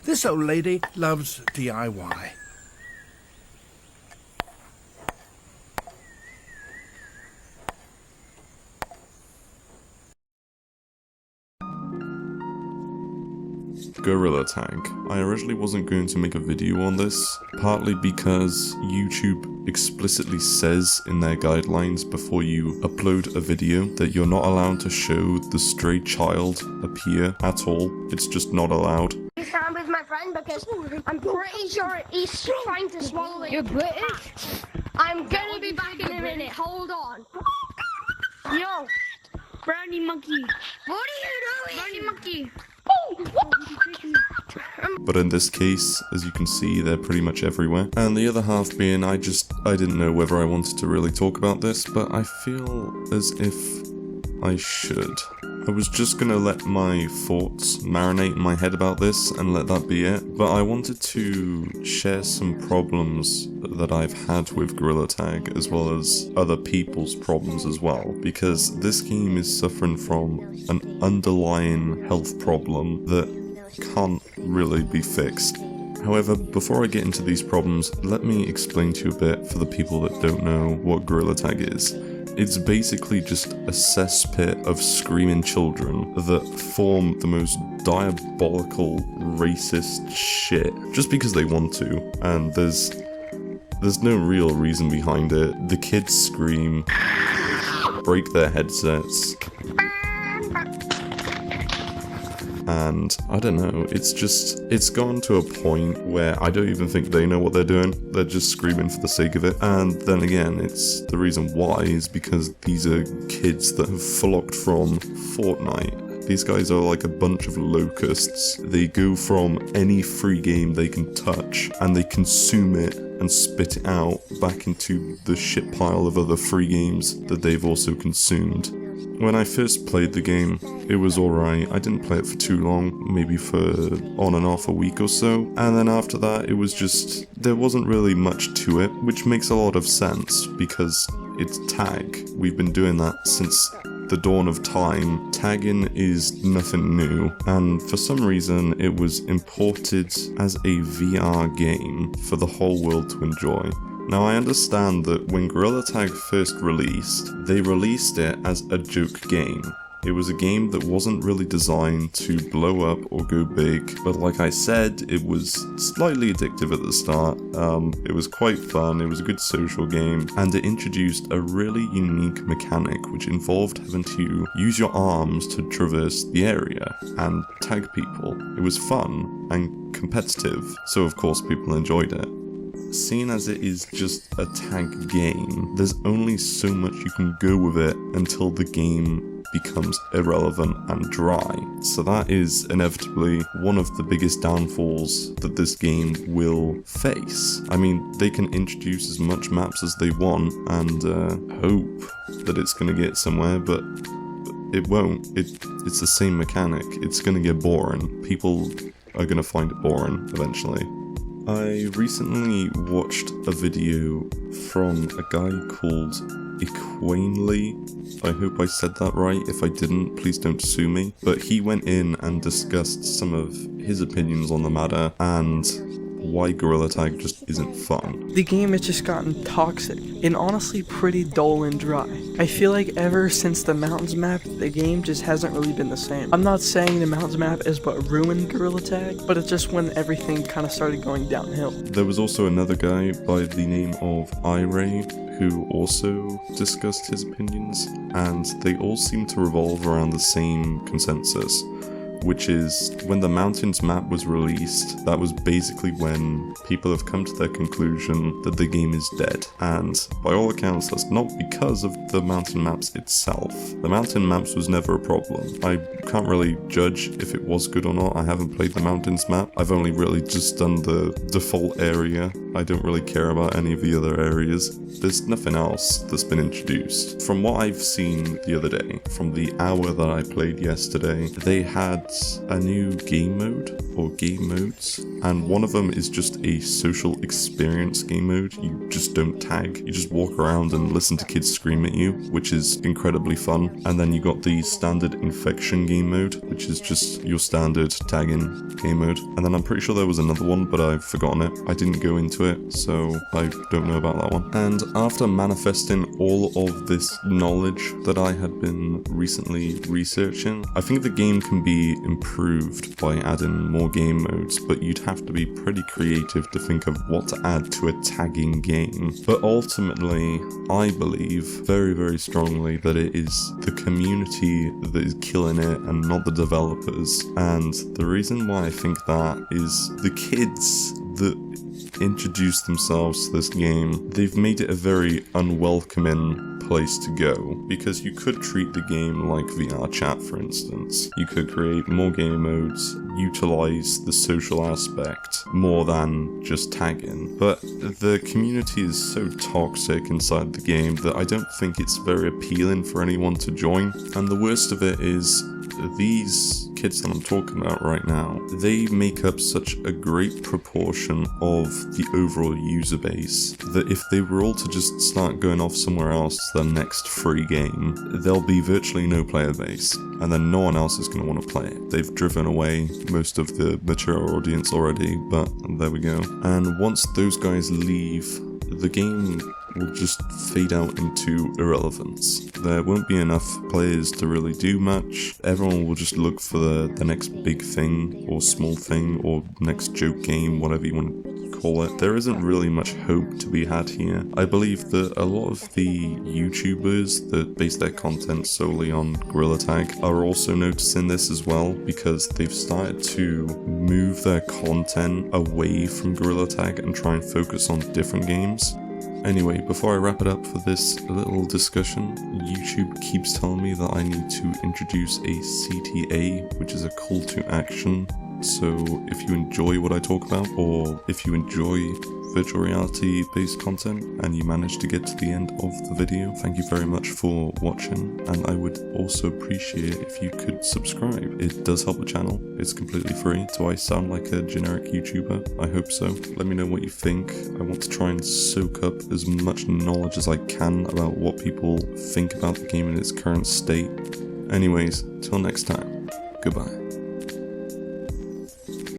This old lady loves DIY. Gorilla Tag. I originally wasn't going to make a video on this, partly because YouTube explicitly says in their guidelines before you upload a video that you're not allowed to show the stray child appear at all. It's just not allowed. I'm with my friend because I'm pretty sure he's trying to swallow it. You're British? I'm gonna be back in a minute, hold on. Yo, brownie monkey. What are you doing? Brownie monkey. But in this case, as you can see, they're pretty much everywhere. And the other half being, I didn't know whether I wanted to really talk about this, but I feel as if I should. I was just gonna let my thoughts marinate in my head about this and let that be it, but I wanted to share some problems that I've had with Gorilla Tag, as well as other people's problems as well, because this game is suffering from an underlying health problem that can't really be fixed. However, before I get into these problems, let me explain to you a bit for the people that don't know what Gorilla Tag is. It's basically just a cesspit of screaming children that form the most diabolical, racist shit just because they want to, and there's no real reason behind it. The kids scream, break their headsets, and I don't know, it's gone to a point where I don't even think they know what they're doing. They're just screaming for the sake of it. And then again, it's the reason why is because these are kids that have flocked from Fortnite. These guys are like a bunch of locusts. They go from any free game they can touch and they consume it and spit it out back into the shit pile of other free games that they've also consumed. When I first played the game, it was alright. I didn't play it for too long, maybe for on and off a week or so, and then after that it was just, there wasn't really much to it, which makes a lot of sense because it's tag. We've been doing that since the dawn of time. Tagging is nothing new, and for some reason it was imported as a VR game for the whole world to enjoy. Now I understand that when Gorilla Tag first released, they released it as a joke game. It was a game that wasn't really designed to blow up or go big, but like I said, it was slightly addictive at the start. It was quite fun, it was a good social game, and it introduced a really unique mechanic which involved having to use your arms to traverse the area and tag people. It was fun and competitive, so of course people enjoyed it. Seeing as it is just a tag game, there's only so much you can go with it until the game becomes irrelevant and dry. So that is inevitably one of the biggest downfalls that this game will face. I mean, they can introduce as much maps as they want and hope that it's going to get somewhere, but it won't. It's the same mechanic. It's going to get boring. People are going to find it boring eventually. I recently watched a video from a guy called Equanely. I hope I said that right. If I didn't, please don't sue me. But he went in and discussed some of his opinions on the matter and why Gorilla Tag just isn't fun. The game has just gotten toxic and honestly pretty dull and dry. I feel like ever since the mountains map, the game just hasn't really been the same. I'm not saying the mountains map is what ruined Gorilla Tag, but it's just when everything kind of started going downhill. There was also another guy by the name of iRay who also discussed his opinions, and they all seem to revolve around the same consensus, which is when the mountains map was released, that was basically when people have come to their conclusion that the game is dead. And by all accounts, that's not because of the mountain maps itself. The mountain maps was never a problem. I can't really judge if it was good or not. I haven't played the mountains map. I've only really just done the default area. I don't really care about any of the other areas. There's nothing else that's been introduced. From what I've seen the other day, from the hour that I played yesterday, they had gets a new game mode or game modes, and one of them is just a social experience game mode. You just don't tag, you just walk around and listen to kids scream at you, which is incredibly fun. And then you got the standard infection game mode, which is just your standard tagging game mode. And then I'm pretty sure there was another one, but I've forgotten it. I didn't go into it, so I don't know about that one. And after manifesting all of this knowledge that I had been recently researching, I think the game can be improved by adding more game modes, but you'd have to be pretty creative to think of what to add to a tagging game. But ultimately, I believe very, very strongly that it is the community that is killing it and not the developers. And the reason why I think that is the kids that introduced themselves to this game, they've made it a very unwelcoming place to go, because you could treat the game like VR chat, for instance. You could create more game modes, utilize the social aspect more than just tagging, but the community is so toxic inside the game that I don't think it's very appealing for anyone to join. And the worst of it is, these kids that I'm talking about right now, they make up such a great proportion of the overall user base that if they were all to just start going off somewhere else to their next free game, there'll be virtually no player base, and then no one else is going to want to play it. They've driven away most of the mature audience already, but there we go. And once those guys leave, the game will just fade out into irrelevance. There won't be enough players to really do much. Everyone will just look for the next big thing, or small thing, or next joke game, whatever you want to call it. There isn't really much hope to be had here. I believe that a lot of the YouTubers that base their content solely on Gorilla Tag are also noticing this as well, because they've started to move their content away from Gorilla Tag and try and focus on different games. Anyway, before I wrap it up for this little discussion, YouTube keeps telling me that I need to introduce a CTA, which is a call to action. So if you enjoy what I talk about, or if you enjoy virtual reality based content and you manage to get to the end of the video, thank you very much for watching, and I would also appreciate if you could subscribe. It does help the channel. It's completely free. Do I sound like a generic YouTuber? I hope so. Let me know what you think. I want to try and soak up as much knowledge as I can about what people think about the game in its current state. Anyways, till next time, goodbye.